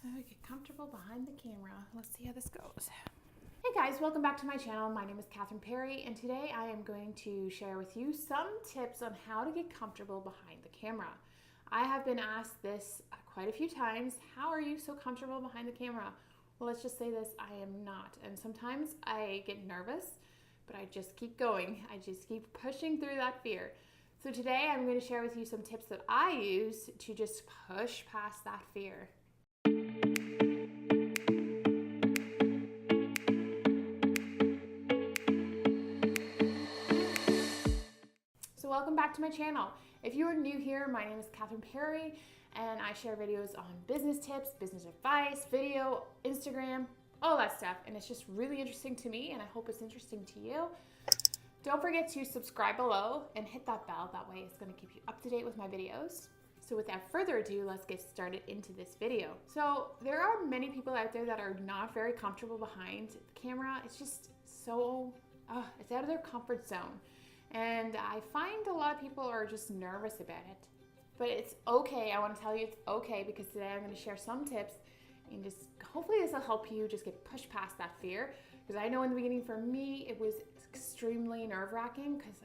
So get comfortable behind the camera. Let's see how this goes. Hey guys, welcome back to my channel. My name is Catherine Perry, and today I am going to share with you some tips on how to get comfortable behind the camera. I have been asked this quite a few times. How are you so comfortable behind the camera? Well, let's just say this, I am not. And sometimes I get nervous, but I just keep going. I just keep pushing through that fear. So today I'm going to share with you some tips that I use to just push past that fear. So welcome back to my channel. If you are new here, my name is Catherine Perry, and I share videos on business tips, business advice, video, Instagram, all that stuff. And it's just really interesting to me, and I hope it's interesting to you. Don't forget to subscribe below and hit that bell. That way it's going to keep you up to date with my videos. So without further ado, let's get started into this video. So there are many people out there that are not very comfortable behind the camera. It's just so, it's out of their comfort zone. And I find a lot of people are just nervous about it. But it's okay. I want to tell you it's okay, because today I'm going to share some tips and just hopefully this will help you just get pushed past that fear. Because I know in the beginning for me, it was extremely nerve-wracking because,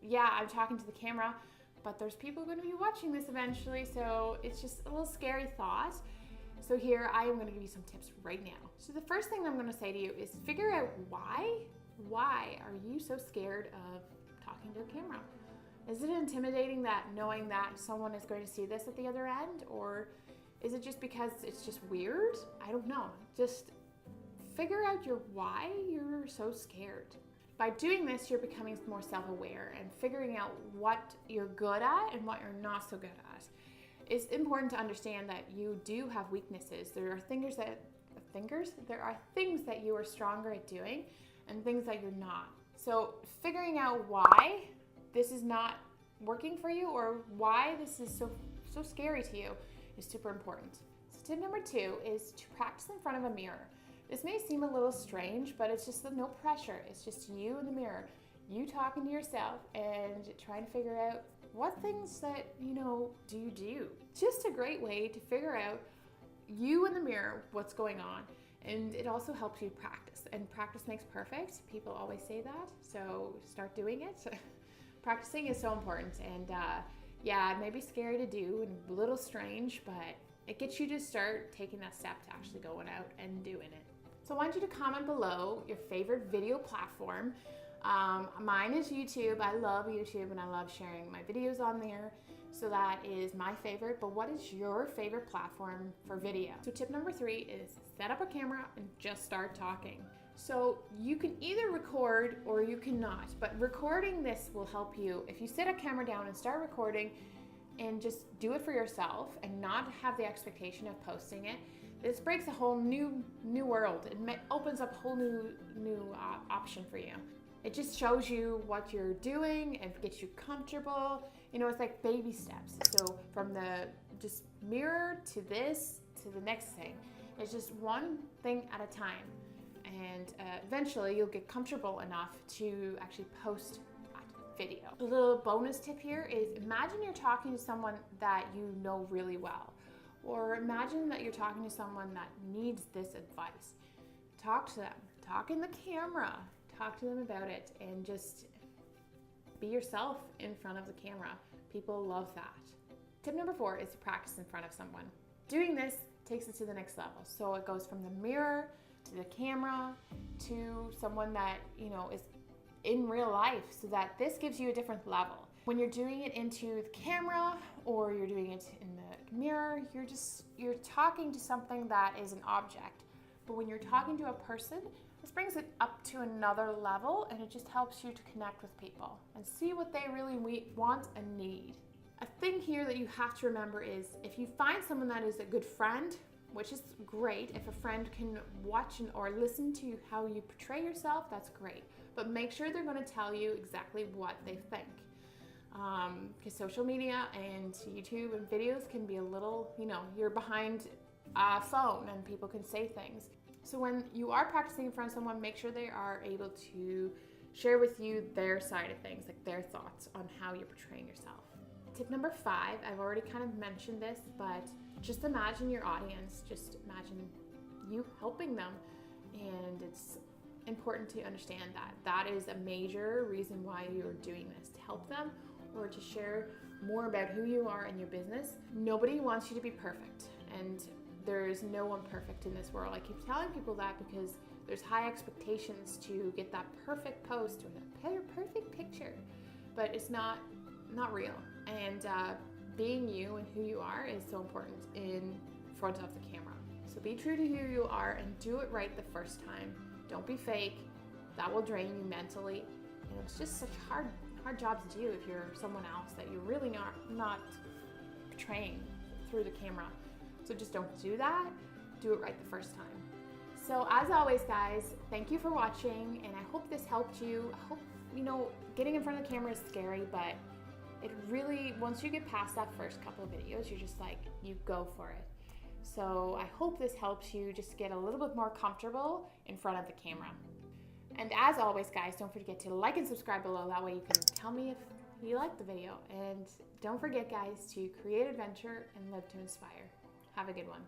yeah, I'm talking to the camera, but there's people going to be watching this eventually, so it's just a little scary thought. So here, I am going to give you some tips right now. So the first thing I'm going to say to you is figure out why. Why are you so scared of talking to a camera? Is it intimidating that knowing that someone is going to see this at the other end? Or is it just because it's just weird? I don't know. Just figure out your why you're so scared. By doing this, you're becoming more self-aware and figuring out what you're good at and what you're not so good at. It's important to understand that you do have weaknesses. There are things that you are stronger at doing and things that you're not. So figuring out why this is not working for you or why this is so scary to you is super important. So tip number 2 is to practice in front of a mirror. This may seem a little strange, but it's just no pressure. It's just you in the mirror, you talking to yourself and trying to figure out what things that, do you do. Just a great way to figure out you in the mirror, what's going on. And it also helps you practice. And practice makes perfect. People always say that, so start doing it. Practicing is so important. And yeah, it may be scary to do and a little strange, but it gets you to start taking that step to actually going out and doing it. So I want you to comment below your favorite video platform. Mine is YouTube. I love YouTube and I love sharing my videos on there. So that is my favorite, but what is your favorite platform for video? So tip number 3 is set up a camera and just start talking. So you can either record or you cannot, but recording this will help you. If you set a camera down and start recording and just do it for yourself and not have the expectation of posting it, this breaks a whole new world. It opens up a whole new option for you. It just shows you what you're doing and gets you comfortable. It's like baby steps. So from the just mirror to this to the next thing. It's just one thing at a time. And eventually you'll get comfortable enough to actually post that video. A little bonus tip here is imagine you're talking to someone that you know really well. Or imagine that you're talking to someone that needs this advice. Talk to them. Talk in the camera. Talk to them about it and just be yourself in front of the camera. People love that. Tip number 4 is to practice in front of someone. Doing this takes it to the next level. So it goes from the mirror to the camera to someone that, is in real life, so that this gives you a different level. When you're doing it into the camera or you're doing it in the mirror, you're talking to something that is an object. But when you're talking to a person, this brings it up to another level, and it just helps you to connect with people and see what they really want and need. A thing here that you have to remember is if you find someone that is a good friend, which is great, if a friend can watch or listen to how you portray yourself, that's great. But make sure they're going to tell you exactly what they think. Because social media and YouTube and videos can be a little, you're behind a phone and people can say things. So when you are practicing in front of someone, make sure they are able to share with you their side of things, like their thoughts on how you're portraying yourself. tip number 5, I've already kind of mentioned this, but just imagine your audience. Just imagine you helping them. And it's important to understand that that is a major reason why you're doing this, to help them or to share more about who you are and your business. Nobody wants you to be perfect, and there is no one perfect in this world. I keep telling people that because there's high expectations to get that perfect post or that perfect picture, but it's not real. And being you and who you are is so important in front of the camera. So be true to who you are and do it right the first time. Don't be fake. That will drain you mentally. And it's just such a hard job to do if you're someone else that you're really not portraying through the camera. So just don't do that. Do it right the first time. So as always, guys, thank you for watching, and I hope this helped you. I hope, getting in front of the camera is scary, but it really, once you get past that first couple of videos, you're just like, you go for it. So I hope this helps you just get a little bit more comfortable in front of the camera. And as always, guys, don't forget to like and subscribe below. That way you can tell me if you liked the video. And don't forget, guys, to create adventure and live to inspire. Have a good one.